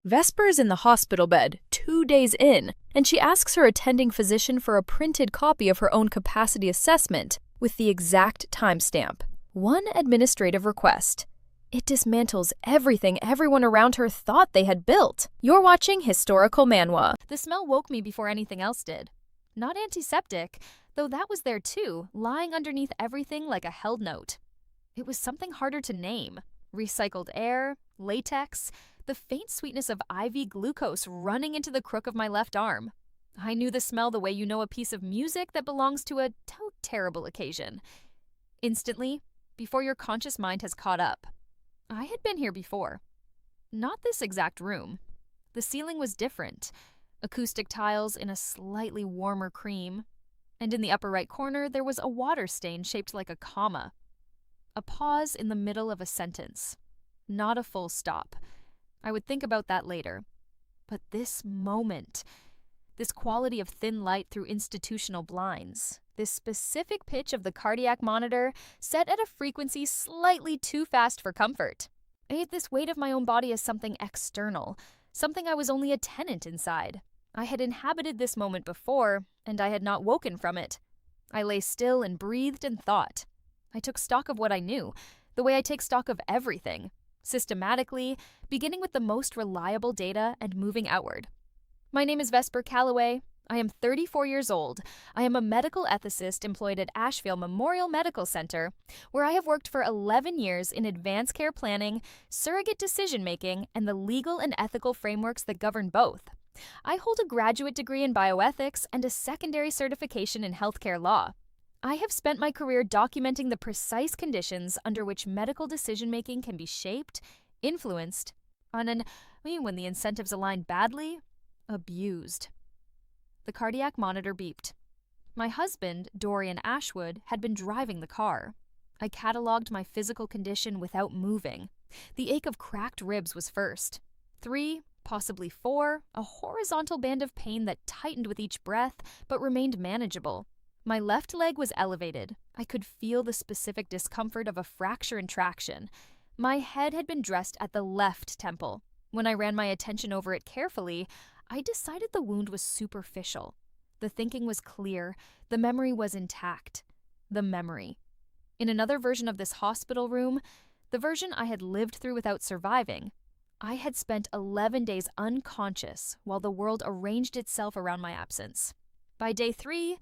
Vesper is in the hospital bed, 2 days in, and she asks her attending physician for a printed copy of her own capacity assessment with the exact timestamp. One administrative request. It dismantles everything everyone around her thought they had built. You're watching Historical Manhwa. The smell woke me before anything else did. Not antiseptic, though that was there too, lying underneath everything like a held note. It was something harder to name. Recycled air, latex, the faint sweetness of IV glucose running into the crook of my left arm. I knew the smell the way you know a piece of music that belongs to a terrible occasion. Instantly, before your conscious mind has caught up. I had been here before. Not this exact room. The ceiling was different. Acoustic tiles in a slightly warmer cream. And in the upper right corner, there was a water stain shaped like a comma. A pause in the middle of a sentence. Not a full stop. I would think about that later. But this moment, this quality of thin light through institutional blinds, this specific pitch of the cardiac monitor set at a frequency slightly too fast for comfort. I ate this weight of my own body as something external, something I was only a tenant inside. I had inhabited this moment before, and I had not woken from it. I lay still and breathed and thought. I took stock of what I knew, the way I take stock of everything, systematically, beginning with the most reliable data and moving outward. My name is Vesper Calloway. I am 34 years old. I am a medical ethicist employed at Asheville Memorial Medical Center, where I have worked for 11 years in advanced care planning, surrogate decision-making, and the legal and ethical frameworks that govern both. I hold a graduate degree in bioethics and a secondary certification in healthcare law. I have spent my career documenting the precise conditions under which medical decision-making can be shaped, influenced, when the incentives align badly, abused. The cardiac monitor beeped. My husband, Dorian Ashwood, had been driving the car. I cataloged my physical condition without moving. The ache of cracked ribs was first. 3, possibly 4, a horizontal band of pain that tightened with each breath but remained manageable. My left leg was elevated. I could feel the specific discomfort of a fracture in traction. My head had been dressed at the left temple. When I ran my attention over it carefully, I decided the wound was superficial. The thinking was clear. The memory was intact. The memory. In another version of this hospital room, the version I had lived through without surviving, I had spent 11 days unconscious while the world arranged itself around my absence. By day 3,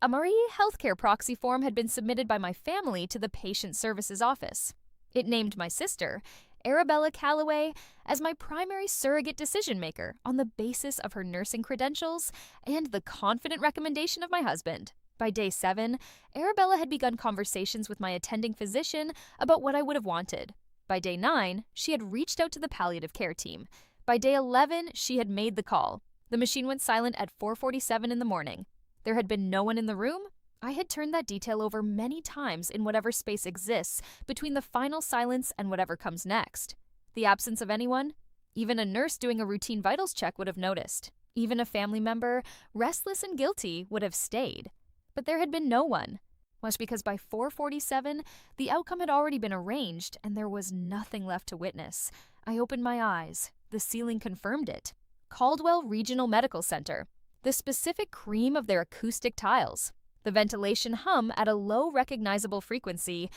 a Marie healthcare proxy form had been submitted by my family to the patient services office. It named my sister, Arabella Calloway, as my primary surrogate decision-maker on the basis of her nursing credentials and the confident recommendation of my husband. By day 7, Arabella had begun conversations with my attending physician about what I would have wanted. By day 9, she had reached out to the palliative care team. By day 11, she had made the call. The machine went silent at 4:47 in the morning. There had been no one in the room. I had turned that detail over many times in whatever space exists between the final silence and whatever comes next. The absence of anyone, even a nurse doing a routine vitals check would have noticed. Even a family member, restless and guilty, would have stayed. But there had been no one. Much because by 4:47, the outcome had already been arranged and there was nothing left to witness. I opened my eyes. The ceiling confirmed it. Caldwell Regional Medical Center. The specific cream of their acoustic tiles. The ventilation hum at a low recognizable frequency.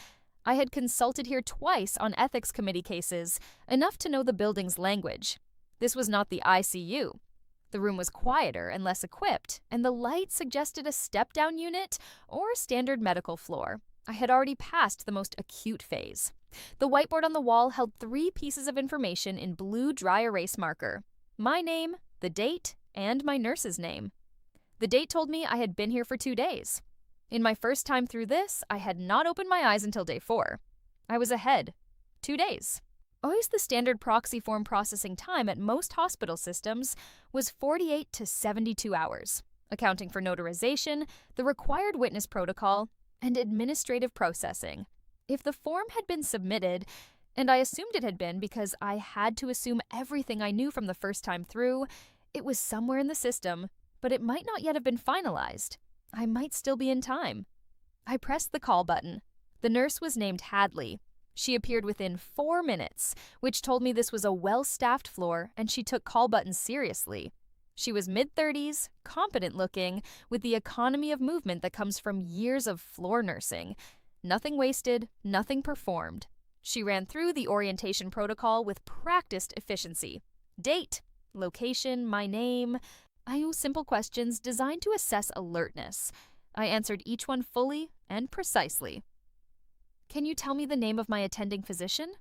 I had consulted here twice on ethics committee cases, enough to know the building's language. This was not the ICU. The room was quieter and less equipped, and the light suggested a step-down unit or a standard medical floor. I had already passed the most acute phase. The whiteboard on the wall held 3 pieces of information in blue dry erase marker. My name, the date, and my nurse's name. The date told me I had been here for 2 days. In my first time through this, I had not opened my eyes until day 4. I was ahead. 2 days. Always the standard proxy form processing time at most hospital systems was 48 to 72 hours, accounting for notarization, the required witness protocol, and administrative processing. If the form had been submitted, and I assumed it had been because I had to assume everything I knew from the first time through, it was somewhere in the system, but it might not yet have been finalized. I might still be in time. I pressed the call button. The nurse was named Hadley. She appeared within 4 minutes, which told me this was a well-staffed floor and she took call buttons seriously. She was mid-30s, competent-looking, with the economy of movement that comes from years of floor nursing. Nothing wasted, nothing performed. She ran through the orientation protocol with practiced efficiency. Date, location, my name. I used simple questions designed to assess alertness. I answered each one fully and precisely. "Can you tell me the name of my attending physician?"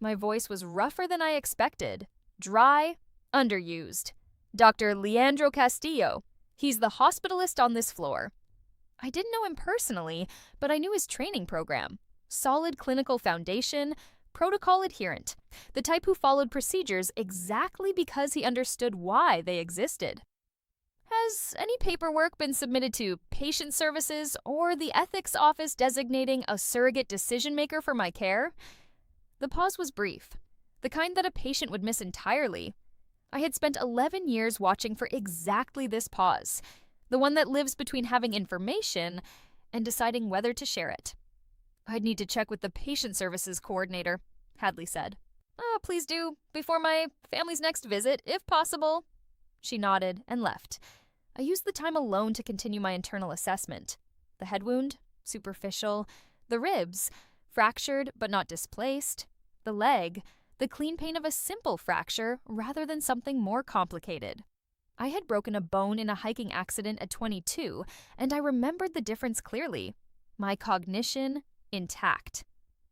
My voice was rougher than I expected. Dry, underused. "Dr. Leandro Castillo. He's the hospitalist on this floor." I didn't know him personally, but I knew his training program. Solid clinical foundation, protocol adherent, the type who followed procedures exactly because he understood why they existed. "Has any paperwork been submitted to patient services or the ethics office designating a surrogate decision-maker for my care?" The pause was brief, the kind that a patient would miss entirely. I had spent 11 years watching for exactly this pause, the one that lives between having information and deciding whether to share it. "I'd need to check with the patient services coordinator," Hadley said. "Oh, please do, before my family's next visit, if possible." She nodded and left. I used the time alone to continue my internal assessment. The head wound, superficial. The ribs, fractured but not displaced. The leg, the clean pain of a simple fracture rather than something more complicated. I had broken a bone in a hiking accident at 22, and I remembered the difference clearly. My cognition, intact.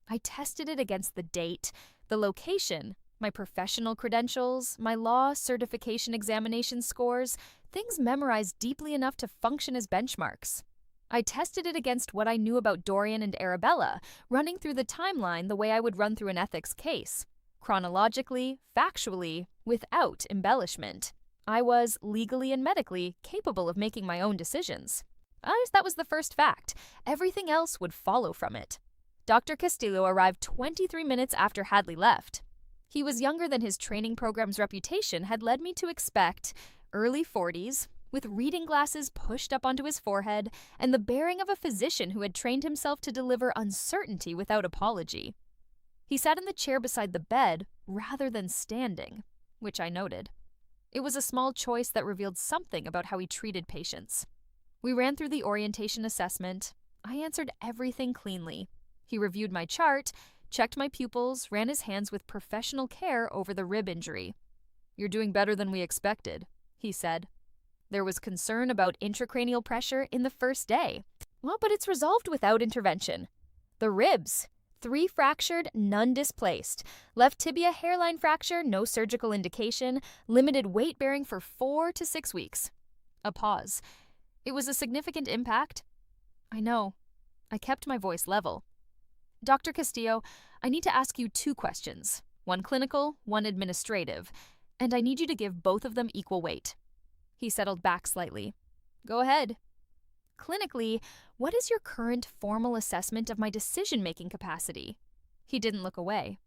I tested it against the date, the location, my professional credentials, my law certification examination scores, things memorized deeply enough to function as benchmarks. I tested it against what I knew about Dorian and Arabella, running through the timeline the way I would run through an ethics case. Chronologically, factually, without embellishment. I was, legally and medically, capable of making my own decisions. That was the first fact. Everything else would follow from it. Dr. Castillo arrived 23 minutes after Hadley left. He was younger than his training program's reputation had led me to expect, early 40s, with reading glasses pushed up onto his forehead and the bearing of a physician who had trained himself to deliver uncertainty without apology. He sat in the chair beside the bed rather than standing, which I noted. It was a small choice that revealed something about how he treated patients. We ran through the orientation assessment. I answered everything cleanly. He reviewed my chart, checked my pupils, ran his hands with professional care over the rib injury. "You're doing better than we expected," he said. There was concern about intracranial pressure in the first day. Well, but it's resolved without intervention. The ribs, 3 fractured, none displaced. Left tibia hairline fracture, no surgical indication. Limited weight bearing for 4 to 6 weeks. A pause. It was a significant impact. I know. I kept my voice level. "Dr. Castillo, I need to ask you 2 questions. One clinical, one administrative. And I need you to give both of them equal weight." He settled back slightly. "Go ahead." "Clinically, what is your current formal assessment of my decision-making capacity?" He didn't look away.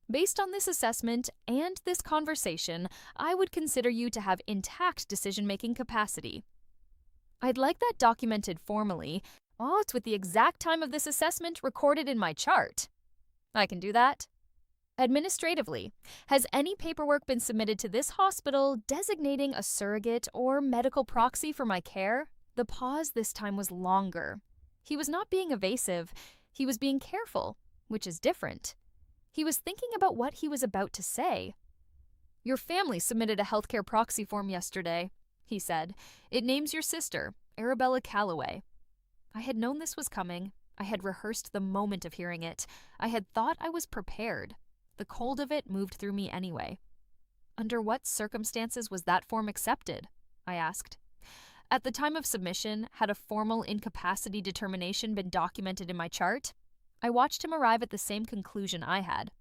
"Based on this assessment and this conversation, I would consider you to have intact decision-making capacity." "I'd like that documented formally. It's with the exact time of this assessment recorded in my chart." "I can do that." "Administratively, has any paperwork been submitted to this hospital designating a surrogate or medical proxy for my care?" The pause this time was longer. He was not being evasive. He was being careful, which is different. He was thinking about what he was about to say. "Your family submitted a healthcare proxy form yesterday," he said. "It names your sister, Arabella Calloway." I had known this was coming. I had rehearsed the moment of hearing it. I had thought I was prepared. The cold of it moved through me anyway. "Under what circumstances was that form accepted?" I asked. "At the time of submission, had a formal incapacity determination been documented in my chart?" I watched him arrive at the same conclusion I had.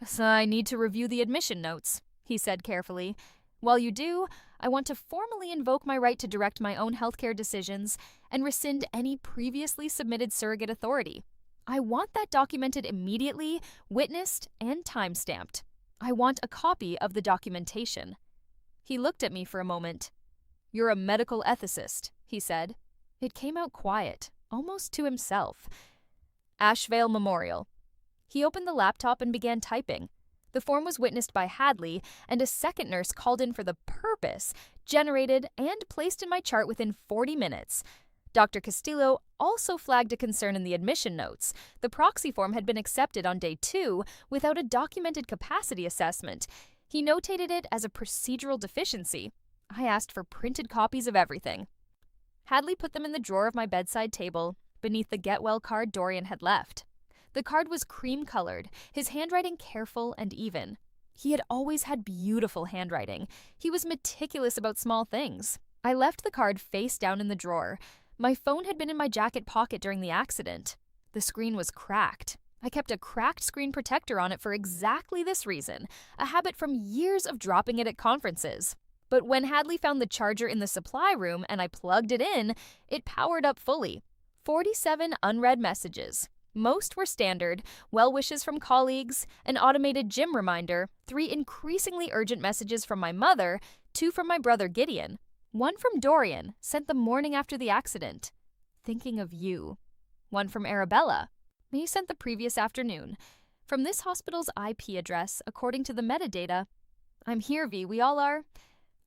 "So I need to review the admission notes," he said carefully. "While you do, I want to formally invoke my right to direct my own healthcare decisions and rescind any previously submitted surrogate authority. I want that documented immediately, witnessed, and time-stamped. I want a copy of the documentation." He looked at me for a moment. "You're a medical ethicist," he said. It came out quiet, almost to himself. "Ashvale Memorial." He opened the laptop and began typing. The form was witnessed by Hadley, and a second nurse called in for the purpose, generated, and placed in my chart within 40 minutes. Dr. Castillo also flagged a concern in the admission notes. The proxy form had been accepted on day 2 without a documented capacity assessment. He notated it as a procedural deficiency. I asked for printed copies of everything. Hadley put them in the drawer of my bedside table, beneath the get well card Dorian had left. The card was cream-colored, his handwriting careful and even. He had always had beautiful handwriting. He was meticulous about small things. I left the card face down in the drawer. My phone had been in my jacket pocket during the accident. The screen was cracked. I kept a cracked screen protector on it for exactly this reason, a habit from years of dropping it at conferences. But when Hadley found the charger in the supply room and I plugged it in, it powered up fully. 47 unread messages. Most were standard, well wishes from colleagues, an automated gym reminder, 3 increasingly urgent messages from my mother, 2 from my brother Gideon, 1 from Dorian, sent the morning after the accident. Thinking of you. 1 from Arabella. He sent the previous afternoon. From this hospital's IP address, according to the metadata. I'm here, V, we all are.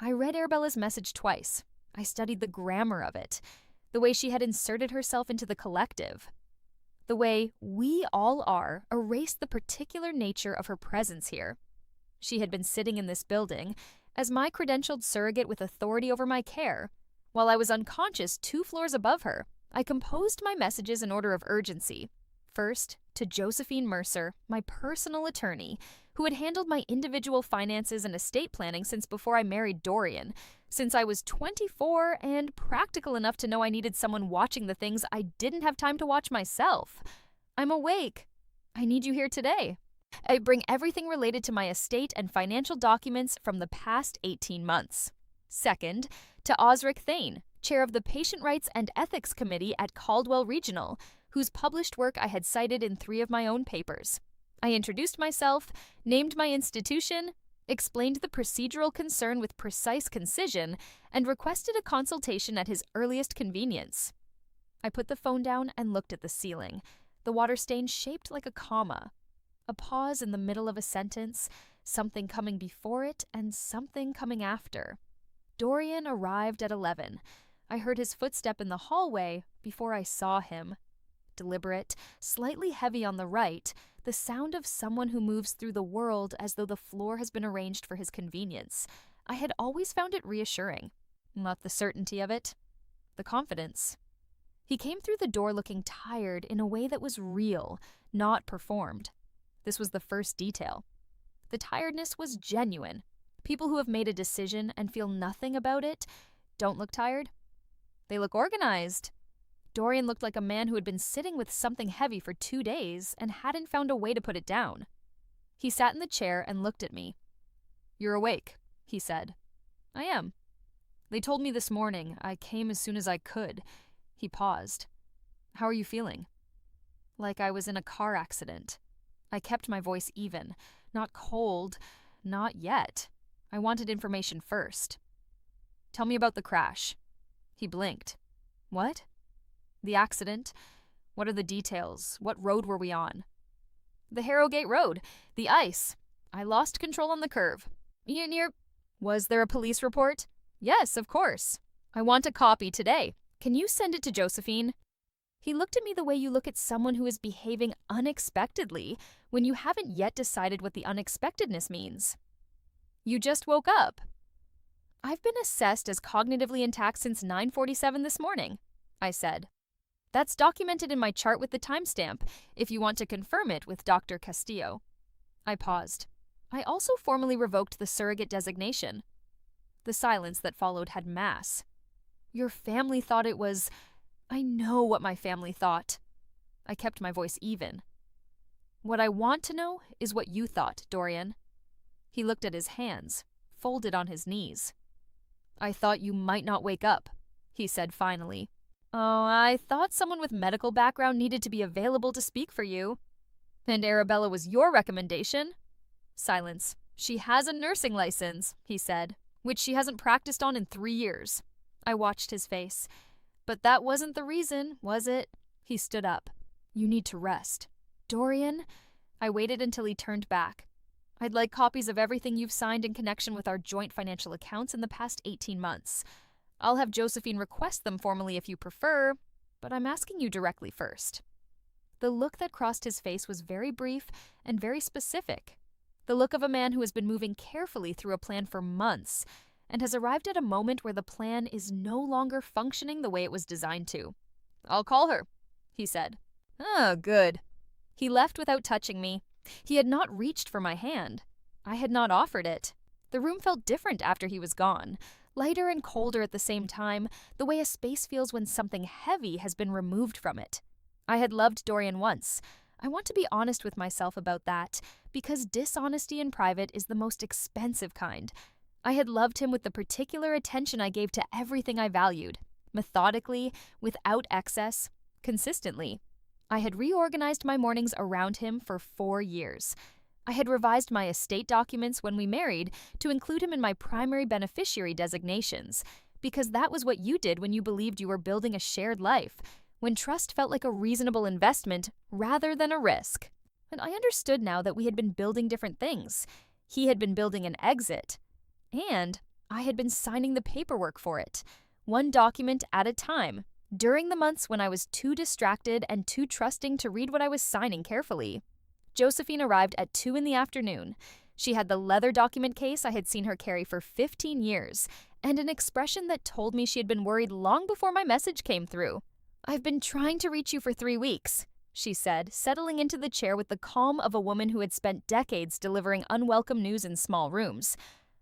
I read Arabella's message twice. I studied the grammar of it, the way she had inserted herself into the collective. The way we all are erased the particular nature of her presence here. She had been sitting in this building as my credentialed surrogate with authority over my care. While I was unconscious 2 floors above her, I composed my messages in order of urgency. First, to Josephine Mercer, my personal attorney, who had handled my individual finances and estate planning since before I married Dorian, since I was 24 and practical enough to know I needed someone watching the things I didn't have time to watch myself. I'm awake. I need you here today. I bring everything related to my estate and financial documents from the past 18 months. Second, to Osric Thane, chair of the Patient Rights and Ethics Committee at Caldwell Regional, whose published work I had cited in 3 of my own papers. I introduced myself, named my institution, explained the procedural concern with precise concision, and requested a consultation at his earliest convenience. I put the phone down and looked at the ceiling, the water stain shaped like a comma. A pause in the middle of a sentence, something coming before it and something coming after. Dorian arrived at 11. I heard his footstep in the hallway before I saw him. Deliberate, slightly heavy on the right, the sound of someone who moves through the world as though the floor has been arranged for his convenience. I had always found it reassuring. Not the certainty of it, the confidence. He came through the door looking tired in a way that was real, not performed. This was the first detail. The tiredness was genuine. People who have made a decision and feel nothing about it don't look tired. They look organized. Dorian looked like a man who had been sitting with something heavy for 2 days and hadn't found a way to put it down. He sat in the chair and looked at me. "You're awake," he said. "I am. They told me this morning. I came as soon as I could." He paused. "How are you feeling?" "Like I was in a car accident." I kept my voice even. Not cold. Not yet. I wanted information first. "Tell me about the crash." He blinked. "What?" "The accident. What are the details? What road were we on?" "The Harrogate Road. The ice. I lost control on the curve." Was there a police report?" "Yes, of course. I want a copy today. Can you send it to Josephine?" He looked at me the way you look at someone who is behaving unexpectedly when you haven't yet decided what the unexpectedness means. "You just woke up." "I've been assessed as cognitively intact since 9:47 this morning," I said. "That's documented in my chart with the timestamp, if you want to confirm it with Dr. Castillo." I paused. I also formally revoked the surrogate designation. The silence that followed had mass. "Your family thought it was..." "I know what my family thought." I kept my voice even. "What I want to know is what you thought, Dorian." He looked at his hands, folded on his knees. "I thought you might not wake up," he said finally. "Oh, I thought someone with medical background needed to be available to speak for you." "And Arabella was your recommendation?" Silence. "She has a nursing license," he said, "which she hasn't practiced on in 3 years. I watched his face. "But that wasn't the reason, was it?" He stood up. "You need to rest." "Dorian?" I waited until he turned back. I'd like copies of everything you've signed in connection with our joint financial accounts in the past 18 months. I'll have Josephine request them formally if you prefer, but I'm asking you directly first. The look that crossed his face was very brief and very specific. The look of a man who has been moving carefully through a plan for months and has arrived at a moment where the plan is no longer functioning the way it was designed to. I'll call her, he said. Oh, good. He left without touching me. He had not reached for my hand. I had not offered it. The room felt different after he was gone, lighter and colder at the same time, the way a space feels when something heavy has been removed from it. I had loved Dorian once. I want to be honest with myself about that, because dishonesty in private is the most expensive kind. I had loved him with the particular attention I gave to everything I valued, methodically, without excess, consistently. I had reorganized my mornings around him for 4 years. I had revised my estate documents when we married to include him in my primary beneficiary designations, because that was what you did when you believed you were building a shared life, when trust felt like a reasonable investment rather than a risk. And I understood now that we had been building different things. He had been building an exit, and I had been signing the paperwork for it, one document at a time, during the months when I was too distracted and too trusting to read what I was signing carefully. Josephine arrived at 2 in the afternoon. She had the leather document case I had seen her carry for 15 years, and an expression that told me she had been worried long before my message came through. I've been trying to reach you for 3 weeks, she said, settling into the chair with the calm of a woman who had spent decades delivering unwelcome news in small rooms.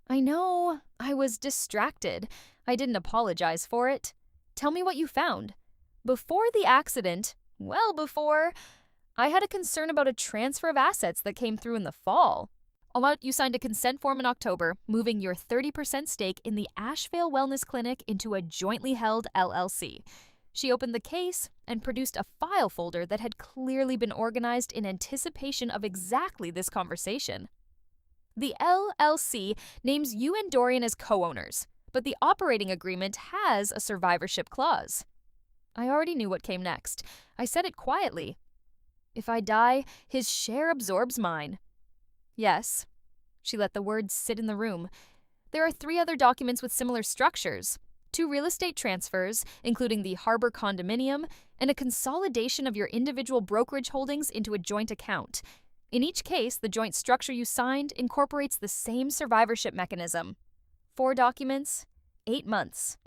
I know, I was distracted. I didn't apologize for it. Tell me what you found. Before the accident, well before, I had a concern about a transfer of assets that came through in the fall. You signed a consent form in October, moving your 30% stake in the Asheville Wellness Clinic into a jointly held LLC. She opened the case and produced a file folder that had clearly been organized in anticipation of exactly this conversation. The LLC names you and Dorian as co-owners, but the operating agreement has a survivorship clause. I already knew what came next. I said it quietly. If I die, his share absorbs mine. Yes. She let the words sit in the room. There are 3 other documents with similar structures. 2 real estate transfers, including the Harbor condominium, and a consolidation of your individual brokerage holdings into a joint account. In each case, the joint structure you signed incorporates the same survivorship mechanism. 4 documents, 8 months.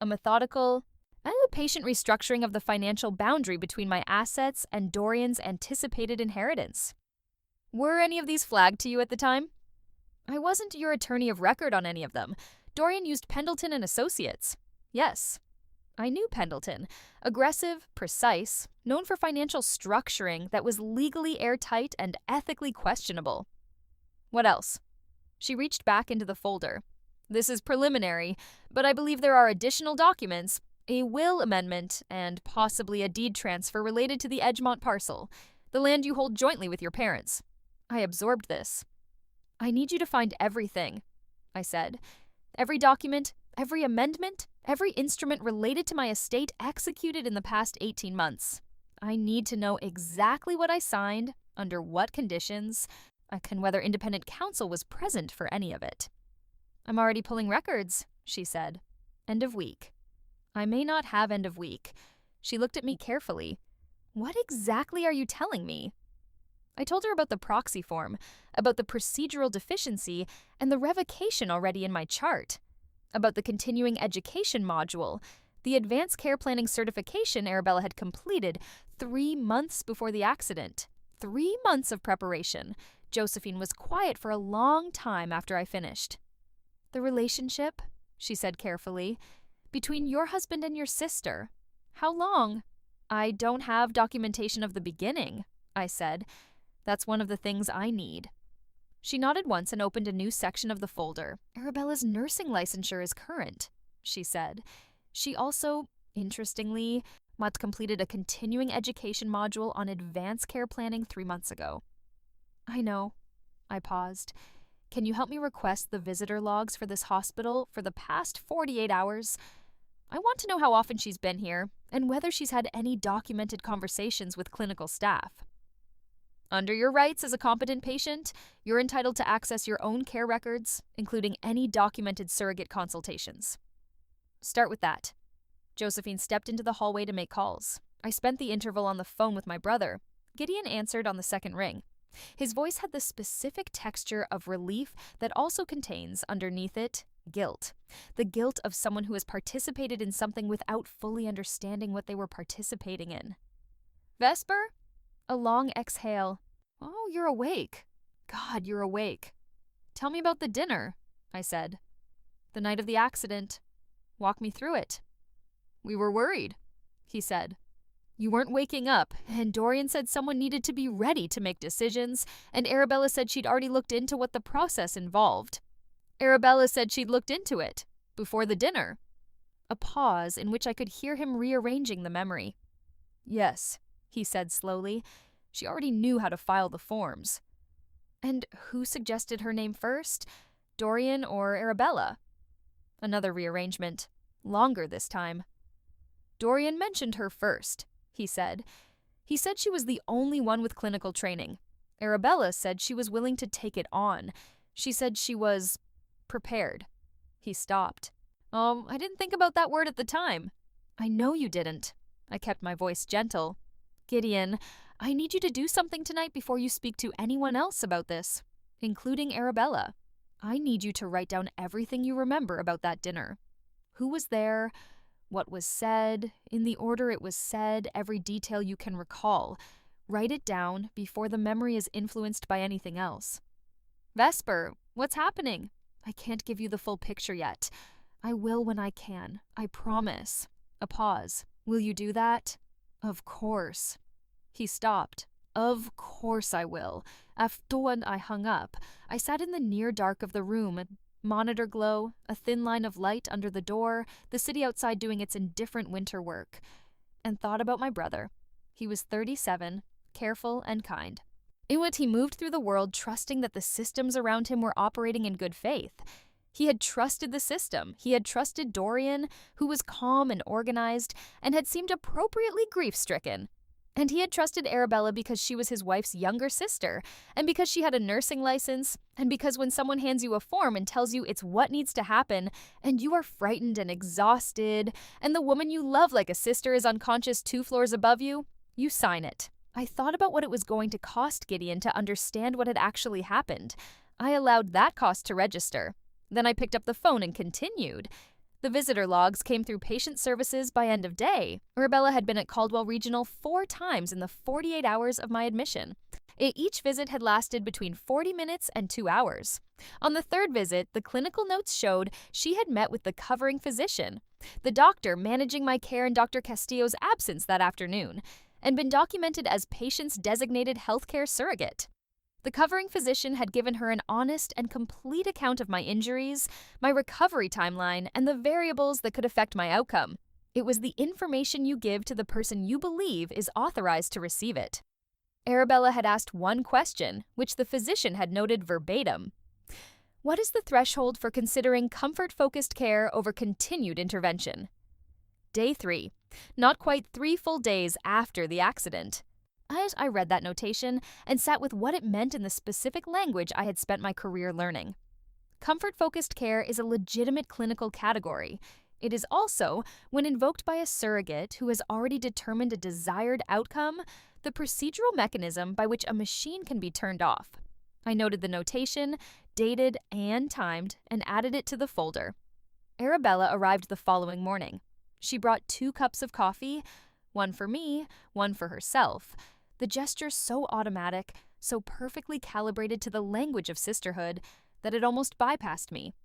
A methodical and a patient restructuring of the financial boundary between my assets and Dorian's anticipated inheritance. Were any of these flagged to you at the time? I wasn't your attorney of record on any of them. Dorian used Pendleton and Associates. Yes, I knew Pendleton. Aggressive, precise, known for financial structuring that was legally airtight and ethically questionable. What else? She reached back into the folder. This is preliminary, but I believe there are additional documents, a will amendment, and possibly a deed transfer related to the Edgemont parcel, the land you hold jointly with your parents. I absorbed this. I need you to find everything, I said. Every document, every amendment, every instrument related to my estate executed in the past 18 months. I need to know exactly what I signed, under what conditions, and whether independent counsel was present for any of it. I'm already pulling records, she said. End of week. I may not have end of week. She looked at me carefully. What exactly are you telling me? I told her about the proxy form, about the procedural deficiency, and the revocation already in my chart, about the continuing education module, the advanced care planning certification Arabella had completed 3 months before the accident. 3 months of preparation. Josephine was quiet for a long time after I finished. The relationship, she said carefully, between your husband and your sister. How long? I don't have documentation of the beginning, I said. That's one of the things I need. She nodded once and opened a new section of the folder. Arabella's nursing licensure is current, she said. She also, interestingly, completed a continuing education module on advanced care planning 3 months ago. I know. I paused. Can you help me request the visitor logs for this hospital for the past 48 hours? I want to know how often she's been here and whether she's had any documented conversations with clinical staff. Under your rights as a competent patient, you're entitled to access your own care records, including any documented surrogate consultations. Start with that. Josephine stepped into the hallway to make calls. I spent the interval on the phone with my brother. Gideon answered on the second ring. His voice had the specific texture of relief that also contains, underneath it, guilt. The guilt of someone who has participated in something without fully understanding what they were participating in. Vesper? A long exhale. Oh, you're awake. God, you're awake. Tell me about the dinner, I said. The night of the accident. Walk me through it. We were worried, he said. You weren't waking up, and Dorian said someone needed to be ready to make decisions, and Arabella said she'd already looked into what the process involved. Arabella said she'd looked into it, before the dinner. A pause in which I could hear him rearranging the memory. Yes, he said slowly. She already knew how to file the forms. And who suggested her name first? Dorian or Arabella? Another rearrangement. Longer this time. Dorian mentioned her first, he said. He said she was the only one with clinical training. Arabella said she was willing to take it on. She said she was prepared. He stopped. I didn't think about that word at the time. I know you didn't. I kept my voice gentle. Gideon, I need you to do something tonight before you speak to anyone else about this, including Arabella. I need you to write down everything you remember about that dinner. Who was there? What was said, in the order it was said, every detail you can recall. Write it down before the memory is influenced by anything else. Vesper, what's happening? I can't give you the full picture yet. I will when I can, I promise. A pause. Will you do that? Of course. He stopped. Of course I will. After I hung up, I sat in the near dark of the room, monitor glow, a thin line of light under the door, the city outside doing its indifferent winter work, and thought about my brother. He was 37, careful and kind. In what he moved through the world trusting that the systems around him were operating in good faith. He had trusted the system. He had trusted Dorian, who was calm and organized, and had seemed appropriately grief-stricken. And he had trusted Arabella because she was his wife's younger sister, and because she had a nursing license, and because when someone hands you a form and tells you it's what needs to happen, and you are frightened and exhausted, and the woman you love like a sister is unconscious 2 floors above you, you sign it. I thought about what it was going to cost Gideon to understand what had actually happened. I allowed that cost to register. Then I picked up the phone and continued. The visitor logs came through patient services by end of day. Arabella had been at Caldwell Regional 4 times in the 48 hours of my admission. Each visit had lasted between 40 minutes and 2 hours. On the 3rd visit, the clinical notes showed she had met with the covering physician, the doctor managing my care in Dr. Castillo's absence that afternoon, and been documented as patient's designated healthcare surrogate. The covering physician had given her an honest and complete account of my injuries, my recovery timeline, and the variables that could affect my outcome. It was the information you give to the person you believe is authorized to receive it. Arabella had asked one question, which the physician had noted verbatim. What is the threshold for considering comfort-focused care over continued intervention? Day 3. Not quite 3 full days after the accident. As I read that notation and sat with what it meant in the specific language I had spent my career learning. Comfort-focused care is a legitimate clinical category. It is also, when invoked by a surrogate who has already determined a desired outcome, the procedural mechanism by which a machine can be turned off. I noted the notation, dated and timed, and added it to the folder. Arabella arrived the following morning. She brought 2 cups of coffee, one for me, one for herself. The gesture so automatic, so perfectly calibrated to the language of sisterhood, that it almost bypassed me.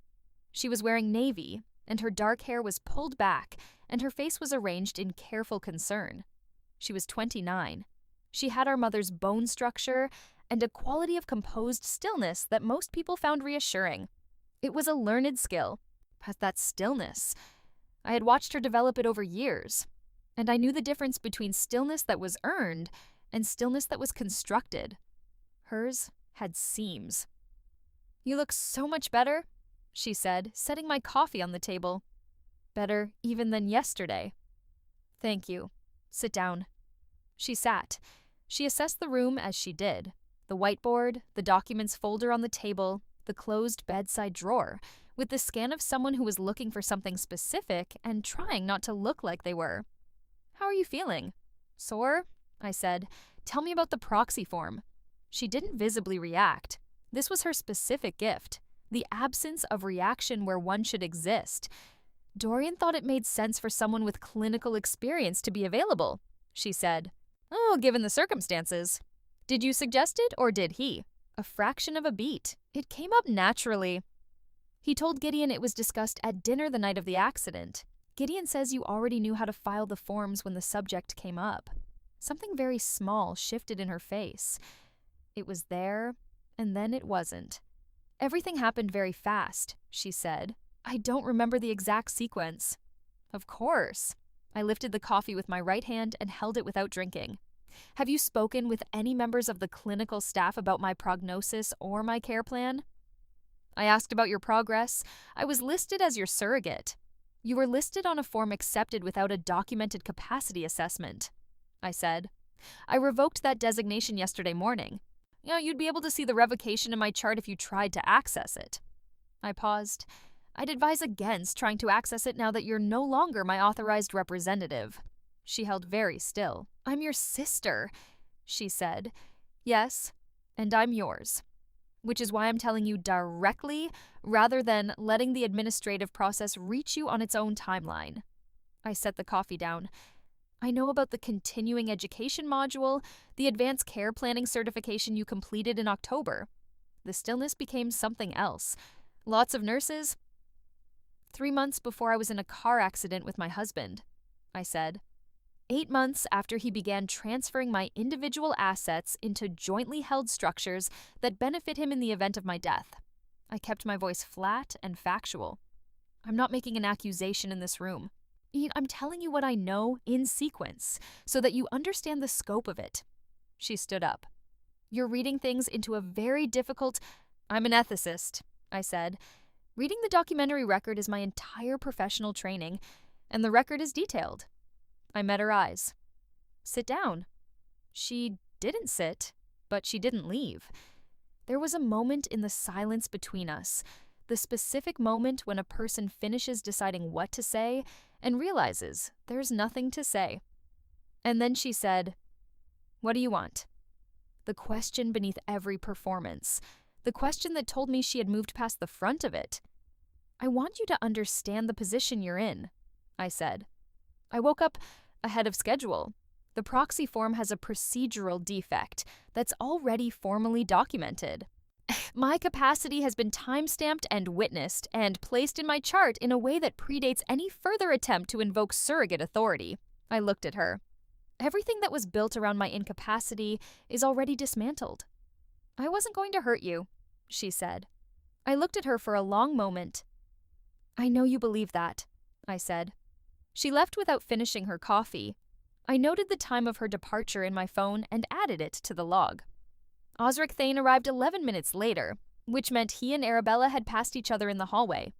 She was wearing navy, and her dark hair was pulled back, and her face was arranged in careful concern. She was 29. She had our mother's bone structure and a quality of composed stillness that most people found reassuring. It was a learned skill, but that stillness. I had watched her develop it over years, and I knew the difference between stillness that was earned and stillness that was constructed. Hers had seams. You look so much better, she said, setting my coffee on the table. Better even than yesterday. Thank you. Sit down. She sat. She assessed the room as she did. The whiteboard, the documents folder on the table, the closed bedside drawer, with the scan of someone who was looking for something specific and trying not to look like they were. "How are you feeling?" "Sore?" I said. "Tell me about the proxy form." She didn't visibly react. This was her specific gift, the absence of reaction where one should exist. "Dorian thought it made sense for someone with clinical experience to be available," she said. "Oh, given the circumstances." "Did you suggest it, or did he?" A fraction of a beat. It came up naturally. "He told Gideon it was discussed at dinner the night of the accident. Gideon says you already knew how to file the forms when the subject came up." Something very small shifted in her face. It was there, and then it wasn't. "Everything happened very fast," she said. "I don't remember the exact sequence." "Of course." I lifted the coffee with my right hand and held it without drinking. "Have you spoken with any members of the clinical staff about my prognosis or my care plan?" "I asked about your progress. I was listed as your surrogate." "You were listed on a form accepted without a documented capacity assessment," I said. "I revoked that designation yesterday morning. You'd be able to see the revocation in my chart if you tried to access it." I paused. "I'd advise against trying to access it now that you're no longer my authorized representative." She held very still. "I'm your sister," she said. "Yes, and I'm yours. Which is why I'm telling you directly rather than letting the administrative process reach you on its own timeline." I set the coffee down. "I know about the continuing education module, the advanced care planning certification you completed in October." The stillness became something else. "Lots of nurses?" 3 months before I was in a car accident with my husband," I said. 8 months after he began transferring my individual assets into jointly held structures that benefit him in the event of my death. I kept my voice flat and factual. "I'm not making an accusation in this room. I'm telling you what I know in sequence, so that you understand the scope of it." She stood up. "You're reading things into a very difficult—" "I'm an ethicist," I said. "Reading the documentary record is my entire professional training, and the record is detailed." I met her eyes. "Sit down." She didn't sit, but she didn't leave. There was a moment in the silence between us, the specific moment when a person finishes deciding what to say and realizes there's nothing to say. And then she said, "What do you want?" The question beneath every performance. The question that told me she had moved past the front of it. "I want you to understand the position you're in," I said. "I woke up ahead of schedule. The proxy form has a procedural defect that's already formally documented. My capacity has been timestamped and witnessed and placed in my chart in a way that predates any further attempt to invoke surrogate authority." I looked at her. "Everything that was built around my incapacity is already dismantled." "I wasn't going to hurt you," she said. I looked at her for a long moment. "I know you believe that," I said. She left without finishing her coffee. I noted the time of her departure in my phone and added it to the log. Osric Thane arrived 11 minutes later, which meant he and Arabella had passed each other in the hallway.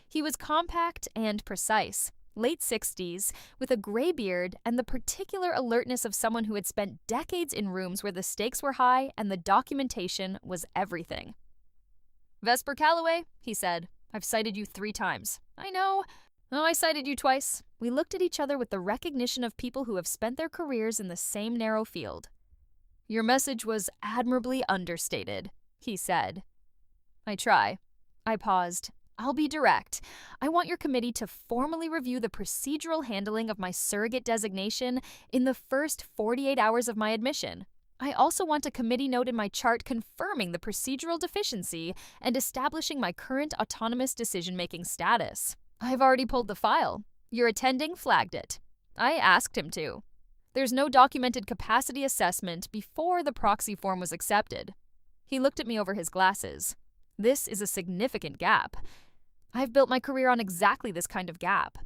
He was compact and precise, late 60s, with a gray beard and the particular alertness of someone who had spent decades in rooms where the stakes were high and the documentation was everything. "Vesper Calloway," he said. "I've cited you 3 times. "I know." "Oh, I cited you twice." We looked at each other with the recognition of people who have spent their careers in the same narrow field. "Your message was admirably understated," he said. "I try." I paused. "I'll be direct. I want your committee to formally review the procedural handling of my surrogate designation in the first 48 hours of my admission. I also want a committee note in my chart confirming the procedural deficiency and establishing my current autonomous decision-making status. I've already pulled the file. Your attending flagged it. I asked him to. There's no documented capacity assessment before the proxy form was accepted." He looked at me over his glasses. "This is a significant gap. I've built my career on exactly this kind of gap."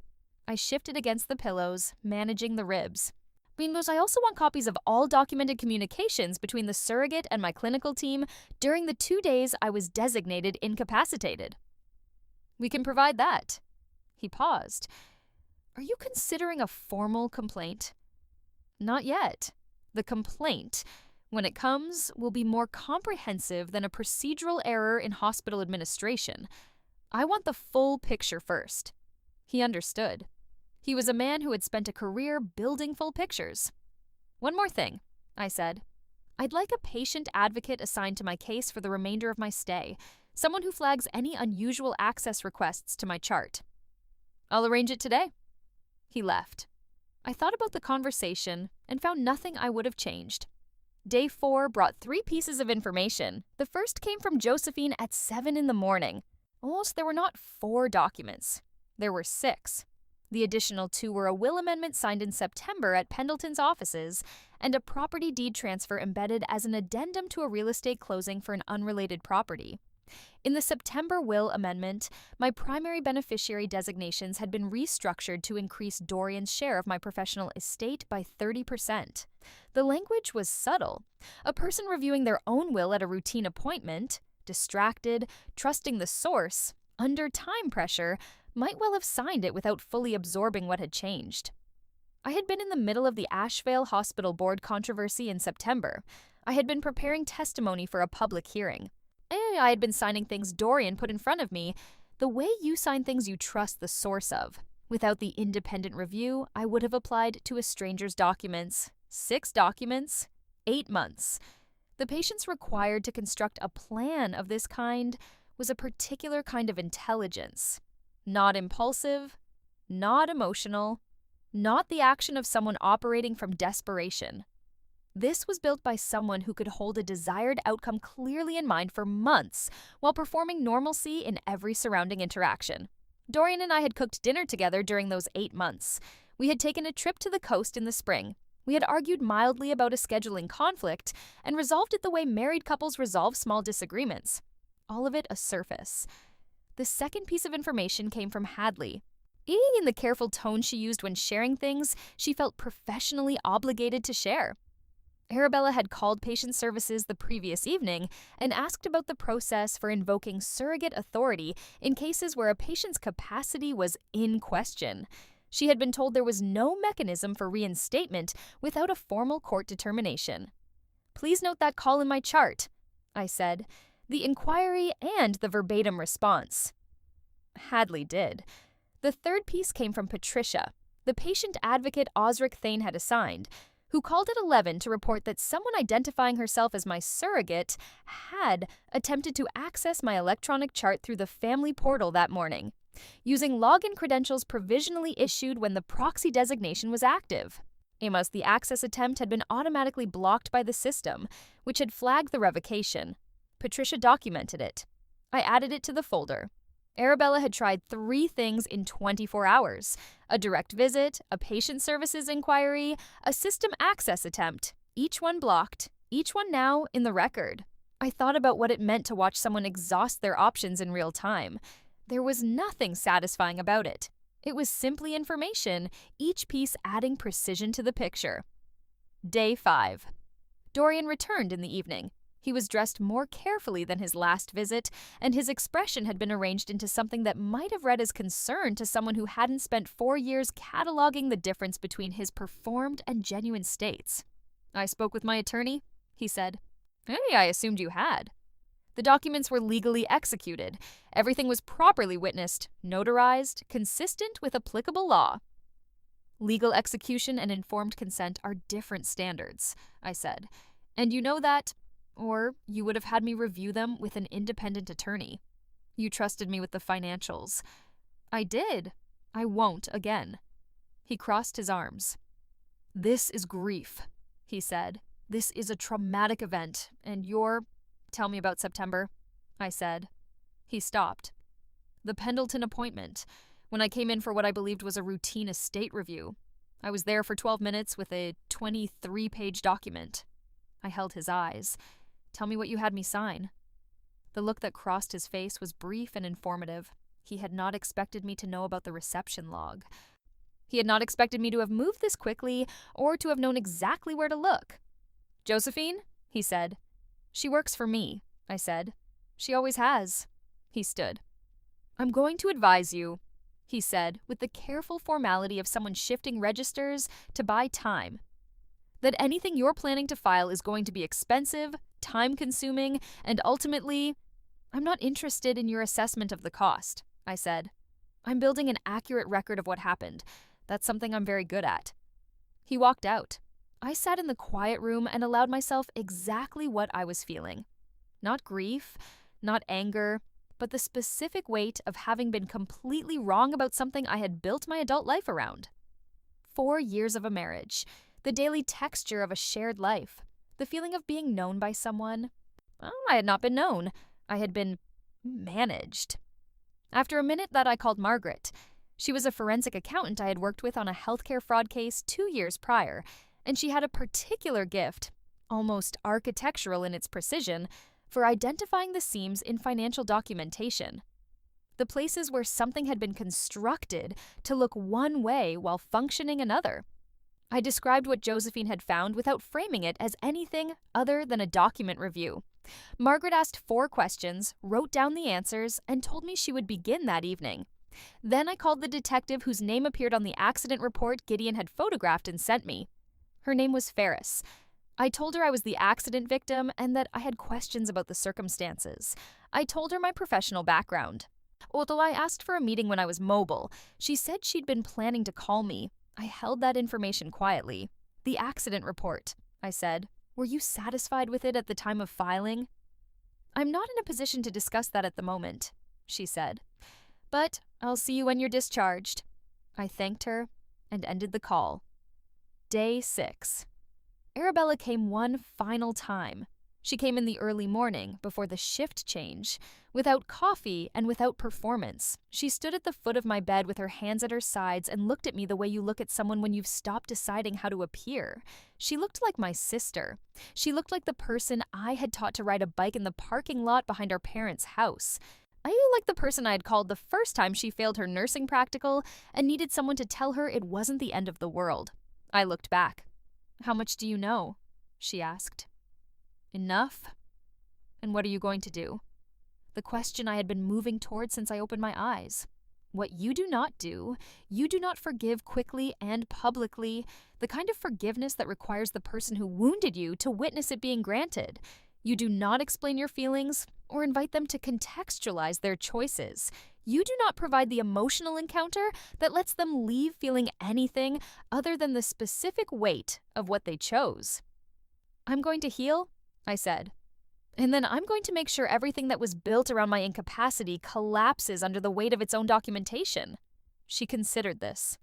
I shifted against the pillows, managing the ribs. "Because I also want copies of all documented communications between the surrogate and my clinical team during the 2 days I was designated incapacitated." "We can provide that." He paused. "Are you considering a formal complaint?" "Not yet." The complaint, when it comes, will be more comprehensive than a procedural error in hospital administration. I want the full picture first." He understood. He was a man who had spent a career building full pictures. "One more thing," I said. "I'd like a patient advocate assigned to my case for the remainder of my stay, someone who flags any unusual access requests to my chart." "I'll arrange it today." He left. I thought about the conversation and found nothing I would have changed. Day 4 brought 3 pieces of information. The first came from Josephine at 7 in the morning. There were not 4 documents. There were 6. The additional 2 were a will amendment signed in September at Pendleton's offices and a property deed transfer embedded as an addendum to a real estate closing for an unrelated property. In the September will amendment, my primary beneficiary designations had been restructured to increase Dorian's share of my professional estate by 30%. The language was subtle. A person reviewing their own will at a routine appointment, distracted, trusting the source, under time pressure, might well have signed it without fully absorbing what had changed. I had been in the middle of the Ashevale Hospital Board controversy in September. I had been preparing testimony for a public hearing. I had been signing things Dorian put in front of me, the way you sign things you trust the source of. Without the independent review, I would have applied to a stranger's documents. 6 documents, 8 months. The patients required to construct a plan of this kind was a particular kind of intelligence. Not impulsive, not emotional, not the action of someone operating from desperation. This was built by someone who could hold a desired outcome clearly in mind for months while performing normalcy in every surrounding interaction. Dorian and I had cooked dinner together during those 8 months. We had taken a trip to the coast in the spring. We had argued mildly about a scheduling conflict and resolved it the way married couples resolve small disagreements. All of it a surface. The second piece of information came from Hadley. In the careful tone she used when sharing things, she felt professionally obligated to share. Arabella had called patient services the previous evening and asked about the process for invoking surrogate authority in cases where a patient's capacity was in question. She had been told there was no mechanism for reinstatement without a formal court determination. "Please note that call in my chart," I said, the inquiry and the verbatim response. Hadley did. The third piece came from Patricia, the patient advocate Osric Thane had assigned, who called at 11 to report that someone identifying herself as my surrogate had attempted to access my electronic chart through the family portal that morning, using login credentials provisionally issued when the proxy designation was active. The access attempt had been automatically blocked by the system, which had flagged the revocation. Patricia documented it. I added it to the folder. Arabella had tried 3 things in 24 hours: a direct visit, a patient services inquiry, a system access attempt, each one blocked, each one now in the record. I thought about what it meant to watch someone exhaust their options in real time. There was nothing satisfying about it. It was simply information, each piece adding precision to the picture. Day 5. Dorian returned in the evening. He was dressed more carefully than his last visit, and his expression had been arranged into something that might have read as concern to someone who hadn't spent 4 years cataloging the difference between his performed and genuine states. "I spoke with my attorney," he said. "Hey, I assumed you had." The documents were legally executed. Everything was properly witnessed, notarized, consistent with applicable law. "Legal execution and informed consent are different standards," I said. "And you know that, or you would have had me review them with an independent attorney. You trusted me with the financials." "I did. I won't again." He crossed his arms. "This is grief," he said. "This is a traumatic event, and you're—" "Tell me about September," I said. He stopped. "The Pendleton appointment, when I came in for what I believed was a routine estate review. I was there for 12 minutes with a 23-page document." I held his eyes. "Tell me what you had me sign." The look that crossed his face was brief and informative. He had not expected me to know about the reception log. He had not expected me to have moved this quickly or to have known exactly where to look. "Josephine?" he said. "She works for me," I said. "She always has." He stood. "I'm going to advise you," he said, with the careful formality of someone shifting registers to buy time. That anything you're planning to file is going to be expensive, time-consuming, and ultimately, I'm not interested in your assessment of the cost, I said. I'm building an accurate record of what happened. That's something I'm very good at. He walked out. I sat in the quiet room and allowed myself exactly what I was feeling. Not grief, not anger, but the specific weight of having been completely wrong about something I had built my adult life around. 4 years of a marriage, the daily texture of a shared life, the feeling of being known by someone. Well, I had not been known. I had been managed. After a minute that I called Margaret. She was a forensic accountant I had worked with on a healthcare fraud case 2 years prior, and she had a particular gift, almost architectural in its precision, for identifying the seams in financial documentation. The places where something had been constructed to look one way while functioning another. I described what Josephine had found without framing it as anything other than a document review. Margaret asked 4 questions, wrote down the answers, and told me she would begin that evening. Then I called the detective whose name appeared on the accident report Gideon had photographed and sent me. Her name was Ferris. I told her I was the accident victim and that I had questions about the circumstances. I told her my professional background. Although I asked for a meeting when I was mobile, she said she'd been planning to call me. I held that information quietly. The accident report, I said. Were you satisfied with it at the time of filing? I'm not in a position to discuss that at the moment, she said. But I'll see you when you're discharged. I thanked her and ended the call. Day 6. Arabella came one final time. She came in the early morning, before the shift change. Without coffee and without performance, she stood at the foot of my bed with her hands at her sides and looked at me the way you look at someone when you've stopped deciding how to appear. She looked like my sister. She looked like the person I had taught to ride a bike in the parking lot behind our parents' house. Like the person I had called the first time she failed her nursing practical and needed someone to tell her it wasn't the end of the world. I looked back. How much do you know? She asked. Enough? And what are you going to do? The question I had been moving toward since I opened my eyes. What you do not do, you do not forgive quickly and publicly, the kind of forgiveness that requires the person who wounded you to witness it being granted. You do not explain your feelings or invite them to contextualize their choices. You do not provide the emotional encounter that lets them leave feeling anything other than the specific weight of what they chose. I'm going to heal, I said. And then I'm going to make sure everything that was built around my incapacity collapses under the weight of its own documentation. She considered this.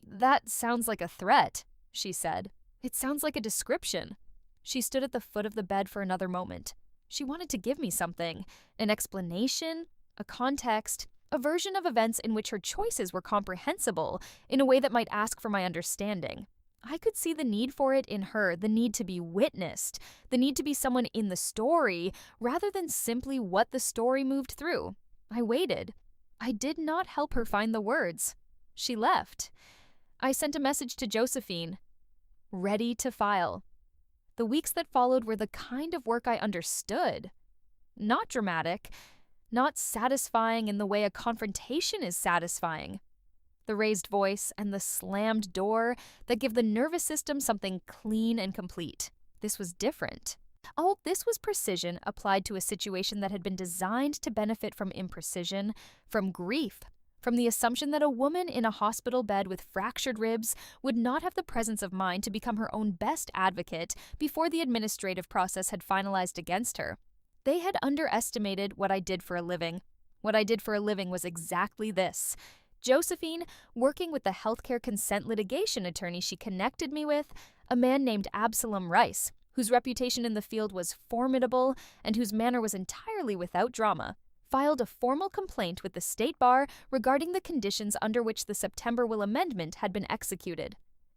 That sounds like a threat, she said. It sounds like a description. She stood at the foot of the bed for another moment. She wanted to give me something, an explanation, a context, a version of events in which her choices were comprehensible in a way that might ask for my understanding. I could see the need for it in her, the need to be witnessed, the need to be someone in the story, rather than simply what the story moved through. I waited. I did not help her find the words. She left. I sent a message to Josephine. Ready to file. The weeks that followed were the kind of work I understood. Not dramatic, not satisfying in the way a confrontation is satisfying. The raised voice and the slammed door that give the nervous system something clean and complete. This was different. Oh, this was precision applied to a situation that had been designed to benefit from imprecision, from grief, from the assumption that a woman in a hospital bed with fractured ribs would not have the presence of mind to become her own best advocate before the administrative process had finalized against her. They had underestimated what I did for a living. What I did for a living was exactly this. Josephine, working with the healthcare consent litigation attorney she connected me with, a man named Absalom Rice, whose reputation in the field was formidable and whose manner was entirely without drama, filed a formal complaint with the state bar regarding the conditions under which the September will amendment had been executed.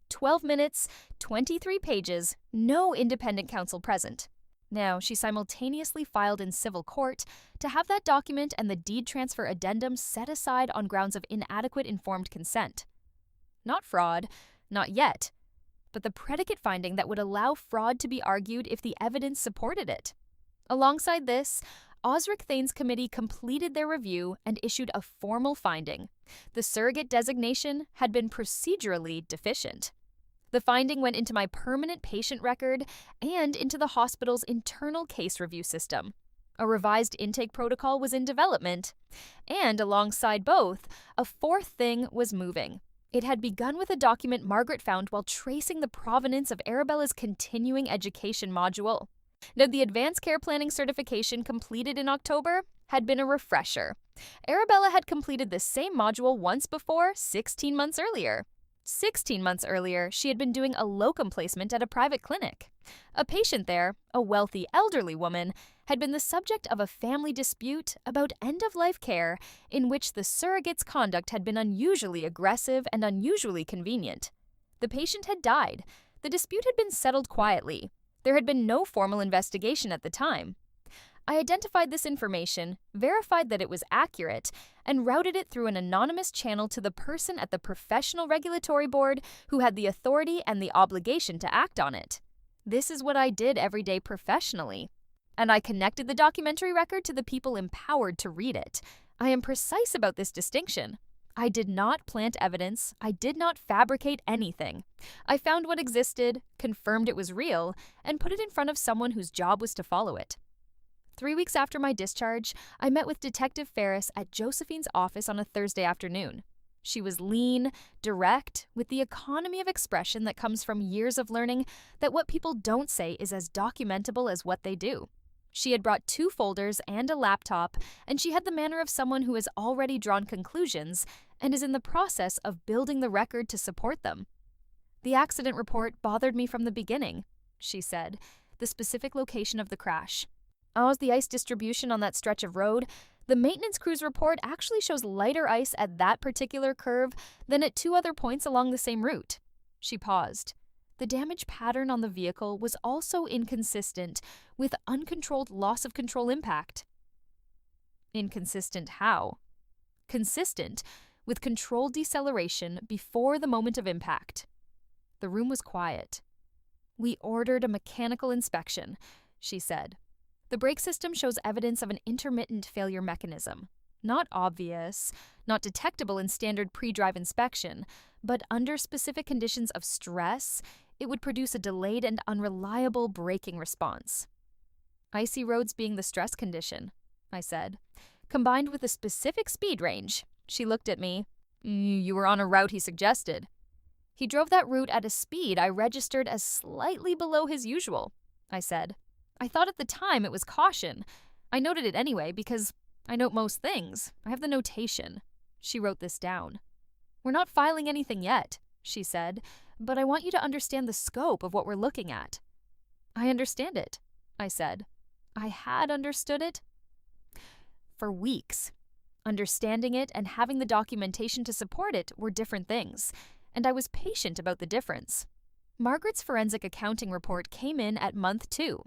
12 minutes, 23 pages, no independent counsel present. Now, she simultaneously filed in civil court to have that document and the deed transfer addendum set aside on grounds of inadequate informed consent. Not fraud, not yet, but the predicate finding that would allow fraud to be argued if the evidence supported it. Alongside this, Osric Thane's committee completed their review and issued a formal finding. The surrogate designation had been procedurally deficient. The finding went into my permanent patient record and into the hospital's internal case review system. A revised intake protocol was in development. And alongside both, a fourth thing was moving. It had begun with a document Margaret found while tracing the provenance of Arabella's continuing education module. Now, the Advanced Care Planning certification completed in October had been a refresher. Arabella had completed the same module once before, 16 months earlier. 16 months earlier, she had been doing a locum placement at a private clinic. A patient there, a wealthy elderly woman, had been the subject of a family dispute about end-of-life care in which the surrogate's conduct had been unusually aggressive and unusually convenient. The patient had died. The dispute had been settled quietly. There had been no formal investigation at the time. I identified this information, verified that it was accurate, and routed it through an anonymous channel to the person at the Professional Regulatory Board who had the authority and the obligation to act on it. This is what I did every day professionally. And I connected the documentary record to the people empowered to read it. I am precise about this distinction. I did not plant evidence. I did not fabricate anything. I found what existed, confirmed it was real, and put it in front of someone whose job was to follow it. 3 weeks after my discharge, I met with Detective Ferris at Josephine's office on a Thursday afternoon. She was lean, direct, with the economy of expression that comes from years of learning that what people don't say is as documentable as what they do. She had brought 2 folders and a laptop, and she had the manner of someone who has already drawn conclusions and is in the process of building the record to support them. "The accident report bothered me from the beginning," she said, "the specific location of the crash. As the ice distribution on that stretch of road, the maintenance crew's report actually shows lighter ice at that particular curve than at 2 other points along the same route." She paused. "The damage pattern on the vehicle was also inconsistent with uncontrolled loss of control impact." Inconsistent how? Consistent with controlled deceleration before the moment of impact. The room was quiet. "We ordered a mechanical inspection," she said. "The brake system shows evidence of an intermittent failure mechanism. Not obvious, not detectable in standard pre-drive inspection, but under specific conditions of stress, it would produce a delayed and unreliable braking response." "Icy roads being the stress condition," I said, "combined with a specific speed range." She looked at me. "You were on a route he suggested." "He drove that route at a speed I registered as slightly below his usual," I said. "I thought at the time it was caution. I noted it anyway because I note most things. I have the notation." She wrote this down. "We're not filing anything yet," she said, "but I want you to understand the scope of what we're looking at." "I understand it," I said. I had understood it for weeks. Understanding it and having the documentation to support it were different things, and I was patient about the difference. Margaret's forensic accounting report came in at month 2.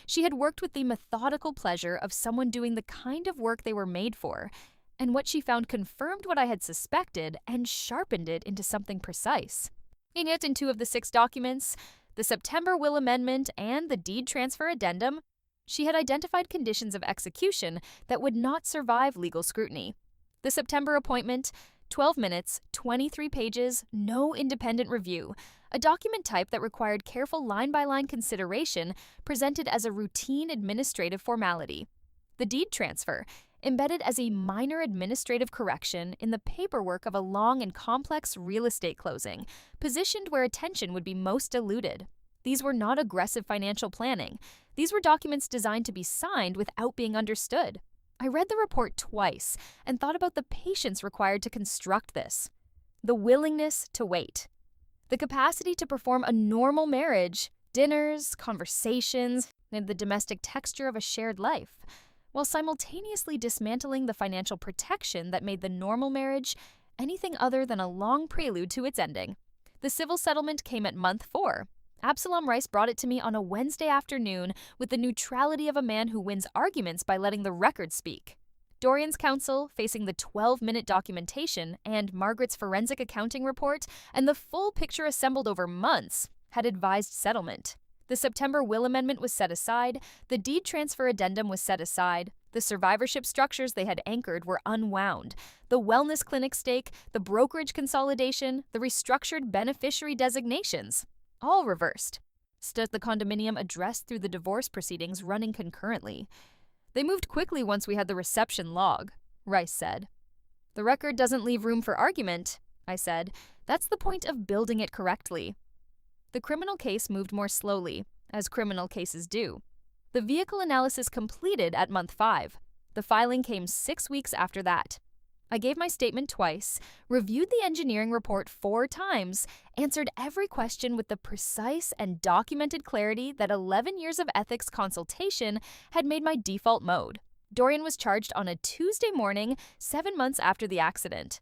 She had worked with the methodical pleasure of someone doing the kind of work they were made for, and what she found confirmed what I had suspected and sharpened it into something precise. In it, in 2 of the 6 documents, the September will amendment and the deed transfer addendum, she had identified conditions of execution that would not survive legal scrutiny. The September appointment, 12 minutes, 23 pages, no independent review, a document type that required careful line-by-line consideration presented as a routine administrative formality. The deed transfer, embedded as a minor administrative correction in the paperwork of a long and complex real estate closing, positioned where attention would be most eluded. These were not aggressive financial planning. These were documents designed to be signed without being understood. I read the report twice and thought about the patience required to construct this. The willingness to wait. The capacity to perform a normal marriage, dinners, conversations, and the domestic texture of a shared life, while simultaneously dismantling the financial protection that made the normal marriage anything other than a long prelude to its ending. The civil settlement came at month 4. Absalom Rice brought it to me on a Wednesday afternoon with the neutrality of a man who wins arguments by letting the record speak. Dorian's counsel, facing the 12-minute documentation and Margaret's forensic accounting report and the full picture assembled over months, had advised settlement. The September will amendment was set aside, the deed transfer addendum was set aside, The survivorship structures they had anchored were unwound. The wellness clinic stake, the brokerage consolidation, the restructured beneficiary designations, all reversed. Stood the condominium addressed through the divorce proceedings running concurrently. They moved quickly once we had the reception log, Rice said. The record doesn't leave room for argument, I said. That's the point of building it correctly. The criminal case moved more slowly, as criminal cases do. The vehicle analysis completed at month 5. The filing came 6 weeks after that. I gave my statement twice, reviewed the engineering report 4 times, answered every question with the precise and documented clarity that 11 years of ethics consultation had made my default mode. Dorian was charged on a Tuesday morning, 7 months after the accident.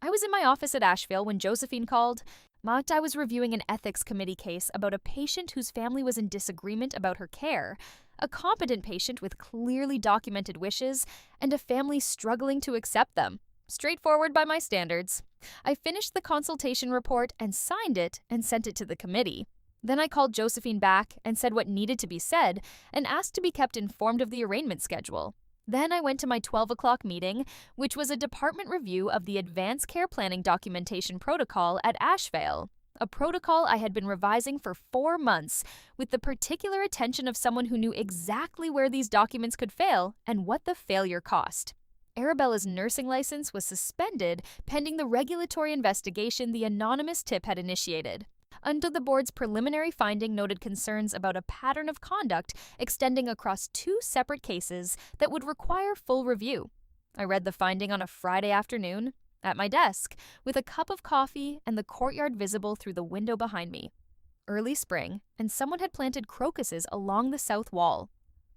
I was in my office at Asheville when Josephine called. I was reviewing an ethics committee case about a patient whose family was in disagreement about her care, a competent patient with clearly documented wishes, and a family struggling to accept them. Straightforward by my standards. I finished the consultation report and signed it and sent it to the committee. Then I called Josephine back and said what needed to be said and asked to be kept informed of the arraignment schedule. Then I went to my 12 o'clock meeting, which was a department review of the Advanced Care Planning Documentation Protocol at Asheville, a protocol I had been revising for 4 months with the particular attention of someone who knew exactly where these documents could fail and what the failure cost. Arabella's nursing license was suspended pending the regulatory investigation the anonymous tip had initiated. Under the board's preliminary finding noted concerns about a pattern of conduct extending across 2 separate cases that would require full review. I read the finding on a Friday afternoon, at my desk, with a cup of coffee and the courtyard visible through the window behind me. Early spring, and someone had planted crocuses along the south wall.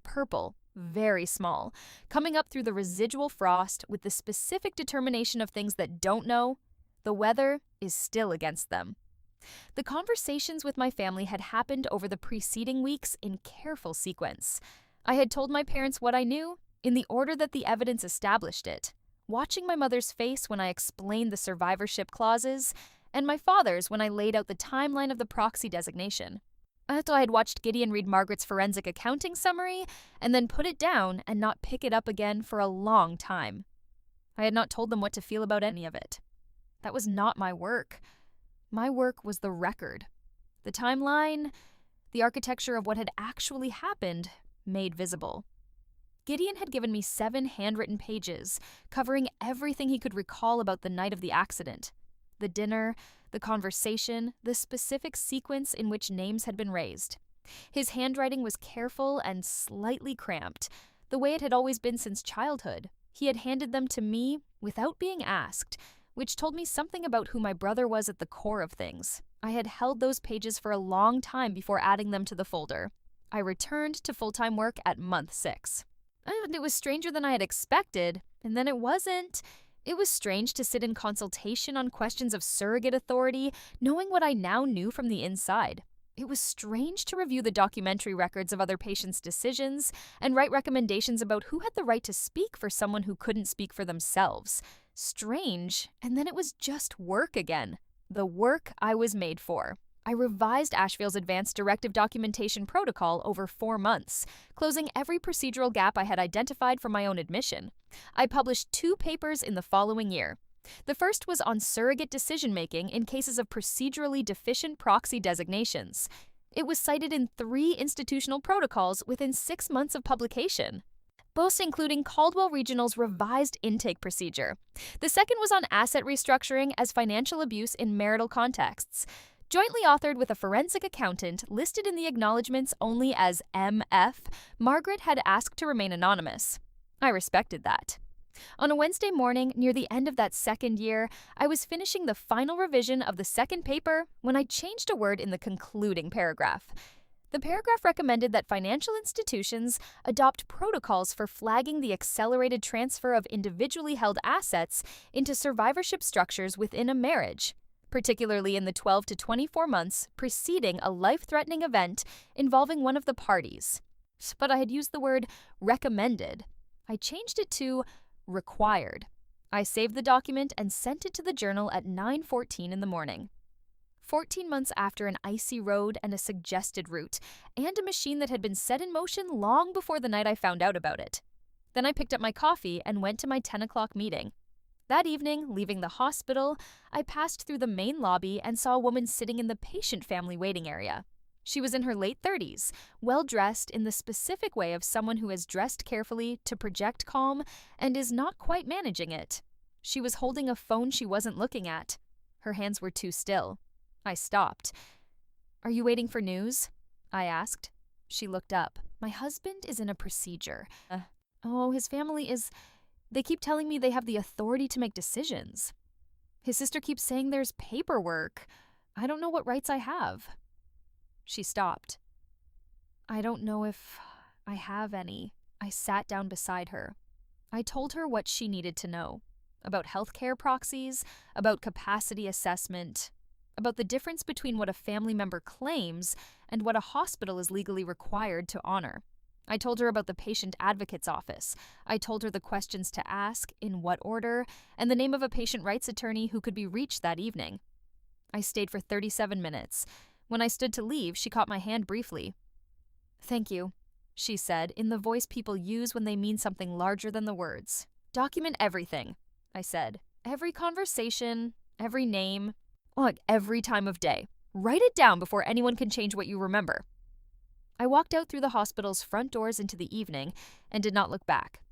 Purple, very small, coming up through the residual frost with the specific determination of things that don't know, the weather is still against them. The conversations with my family had happened over the preceding weeks in careful sequence. I had told my parents what I knew in the order that the evidence established it, watching my mother's face when I explained the survivorship clauses, and my father's when I laid out the timeline of the Proxy designation. After I had watched Gideon read Margaret's forensic accounting summary and then put it down and not pick it up again for a long time. I had not told them what to feel about any of it. That was not my work. My work was the record. The timeline, the architecture of what had actually happened, made visible. Gideon had given me 7 handwritten pages, covering everything he could recall about the night of the accident. The dinner, the conversation, the specific sequence in which names had been raised. His handwriting was careful and slightly cramped, the way it had always been since childhood. He had handed them to me without being asked, which told me something about who my brother was at the core of things. I had held those pages for a long time before adding them to the folder. I returned to full-time work at month 6. And it was stranger than I had expected, and then it wasn't. It was strange to sit in consultation on questions of surrogate authority, knowing what I now knew from the inside. It was strange to review the documentary records of other patients' decisions and write recommendations about who had the right to speak for someone who couldn't speak for themselves. Strange, and then it was just work again. The work I was made for. I revised Asheville's Advanced Directive Documentation Protocol over 4 months, closing every procedural gap I had identified from my own admission. I published 2 papers in the following year. The first was on surrogate decision-making in cases of procedurally deficient proxy designations. It was cited in 3 institutional protocols within 6 months of publication, both including Caldwell Regional's revised intake procedure. The second was on asset restructuring as financial abuse in marital contexts, jointly authored with a forensic accountant listed in the acknowledgments only as MF. Margaret had asked to remain anonymous. I respected that. On a Wednesday morning near the end of that second year, I was finishing the final revision of the second paper when I changed a word in the concluding paragraph. The paragraph recommended that financial institutions adopt protocols for flagging the accelerated transfer of individually held assets into survivorship structures within a marriage, particularly in the 12 to 24 months preceding a life-threatening event involving one of the parties. But I had used the word recommended. I changed it to required. I saved the document and sent it to the journal at 9:14 in the morning. 14 months after an icy road and a suggested route, and a machine that had been set in motion long before the night I found out about it. Then I picked up my coffee and went to my 10 o'clock meeting. That evening, leaving the hospital, I passed through the main lobby and saw a woman sitting in the patient family waiting area. She was in her late 30s, well-dressed in the specific way of someone who has dressed carefully to project calm and is not quite managing it. She was holding a phone she wasn't looking at. Her hands were too still. I stopped. "Are you waiting for news?" I asked. She looked up. "My husband is in a procedure. His family is... They keep telling me they have the authority to make decisions. His sister keeps saying there's paperwork. I don't know what rights I have." She stopped. "I don't know if I have any." I sat down beside her. I told her what she needed to know. About healthcare proxies, about capacity assessment, about the difference between what a family member claims and what a hospital is legally required to honor. I told her about the patient advocate's office. I told her the questions to ask, in what order, and the name of a patient rights attorney who could be reached that evening. I stayed for 37 minutes. When I stood to leave, she caught my hand briefly. "Thank you," she said, in the voice people use when they mean something larger than the words. "Document everything," I said. "Every conversation, every name, every time of day. Write it down before anyone can change what you remember." I walked out through the hospital's front doors into the evening and did not look back.